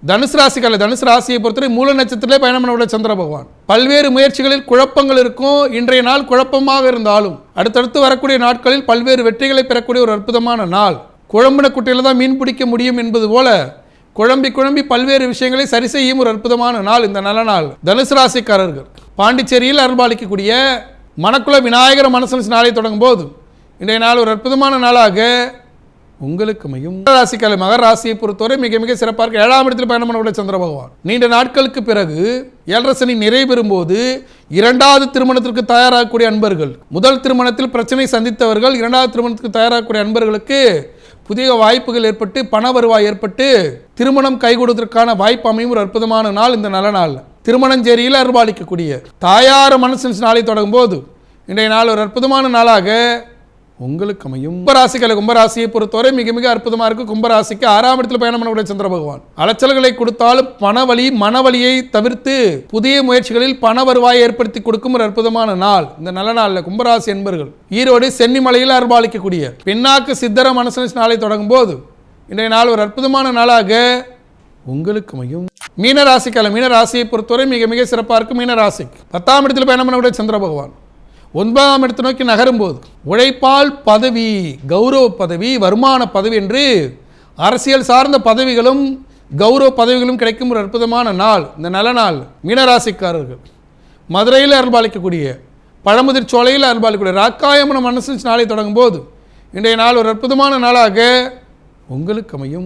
தனுசு ராசிக்கால தனுசு ராசியை பொறுத்தவரை மூல நட்சத்திரத்திலே பயணம் பண்ண சந்திர பகவான். பல்வேறு முயற்சிகளில் குழப்பங்கள் இருக்கும். இன்றைய நாள் குழப்பமாக இருந்தாலும் அடுத்தடுத்து வரக்கூடிய நாட்களில் பல்வேறு வெற்றிகளை பெறக்கூடிய ஒரு அற்புதமான நாள். குழம்பின குட்டையில் தான் மீன் பிடிக்க முடியும் என்பது போல குழம்பி பல்வேறு விஷயங்களை சரி செய்யும் ஒரு அற்புதமான நாள் இந்த நல்ல நாள். தனுசு ராசிக்காரர்கள் பாண்டிச்சேரியில் அருள்பாலிக்கக்கூடிய மணக்குள விநாயகர் மனசு நாளை தொடங்கும் போது இன்றைய நாள் ஒரு அற்புதமான நாளாக உங்களுக்கு அமையும். ராசிக்கால மகர ராசியை பொறுத்தவரை மிக மிக சிறப்பாக 7ஆம் இடத்தில் பயணம் பண்ணக்கூடிய சந்திர பகவான் நீண்ட நாட்களுக்கு பிறகு 7.5 சனி நிறைவேறும் போது 2வது திருமணத்திற்கு தயாராகக்கூடிய அன்பர்கள், முதல் திருமணத்தில் பிரச்சனை சந்தித்தவர்கள் 2வது திருமணத்துக்கு தயாராகக்கூடிய அன்பர்களுக்கு புதிய வாய்ப்புகள் ஏற்பட்டு பண வருவாய் ஏற்பட்டு திருமணம் கைகொடுவதற்கான வாய்ப்பு அமையும் ஒரு அற்புதமான நாள் இந்த நல்ல நாள். திருமணஞ்சேரியில் அருள்பாலிக்கக்கூடிய தாயார மனசு நாளை தொடங்கும் போது இன்றைய நாள் ஒரு அற்புதமான நாளாக உங்களுக்கு அமையும். கும்பராசியை பொறுத்தவரை மிக மிக அற்புதமாக இருக்கு. கும்பராசிக்கு 6ஆம் இடத்தில் பயணம் பண்ணக்கூடிய சந்திர பகவான் அலைச்சல்களை கொடுத்தாலும் பணவழி மனவழியை தவிர்த்து புதிய முயற்சிகளில் பண வருவாயை ஏற்படுத்தி கொடுக்கும் ஒரு அற்புதமான நாள் இந்த நல்ல நாளில் கும்பராசி என்பர்கள். ஈரோடு சென்னிமலையில் அருள்பாலிக்கக்கூடிய பின்னாக்கு சித்தர மனசு நாளை தொடங்கும் போது இன்றைய நாள் ஒரு அற்புதமான நாளாக உங்களுக்கு அமையும். மீனராசியை பொறுத்தவரை மிக மிக சிறப்பாக இருக்கும். மீனராசிக்கு 10ஆம் இடத்தில் பயணம் பண்ணக்கூடிய சந்திர பகவான் 9ஆம் இடத்தை நோக்கி நகரும் போது உழைப்பால் பதவி, கௌரவ பதவி, வருமான பதவி என்று அரசியல் சார்ந்த பதவிகளும் கௌரவ பதவிகளும் கிடைக்கும் ஒரு அற்புதமான நாள் இந்த நல்ல நாள். மீனராசிக்காரர்கள் மதுரையில் அருள்பாலிக்கக்கூடிய பழமுதிர் சோலையில் அருள்பாலிக்கக்கூடிய ராக்காயமன மனசு நாளை தொடங்கும் போது இன்றைய நாள் ஒரு அற்புதமான நாளாக உங்களுக்கு அமையும்.